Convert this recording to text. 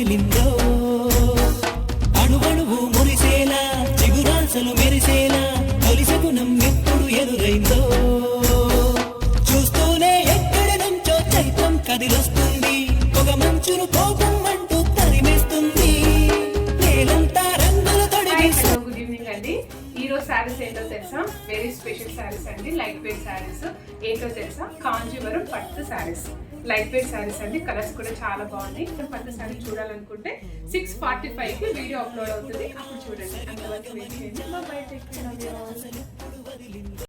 వదిలిందో అణువణువు మురిసేలా చిగురాసలు మెరిసేలా తొలి శకునం ఎప్పుడు ఎదురైందో చూస్తూనే ఎక్కడి నుంచో చైత్రం కదిలొస్తుంది ఒక మంచును కోపం అంటూ తరిమేస్తుంది నేలంతా రంగులు తొడిగి. గుడ్ ఈవినింగ్ అండి. ఈ రోజు శారీస్ ఏంటో తెలుసా? వెరీ స్పెషల్ శారీస్ అండి. లైట్ వెయిట్ శారీస్ ఏంటో తెలుసా? కాంజీవరం పట్టు శారీస్, లైట్ వెయిట్ శారీస్ అండి. కలర్స్ కూడా చాలా బాగున్నాయి. పట్టు శారీ చూడాలనుకుంటే 6:45కి వీడియో అప్లోడ్ అవుతుంది, అప్పుడు చూడండి. అంతవరకు వెయిట్ చేయండి.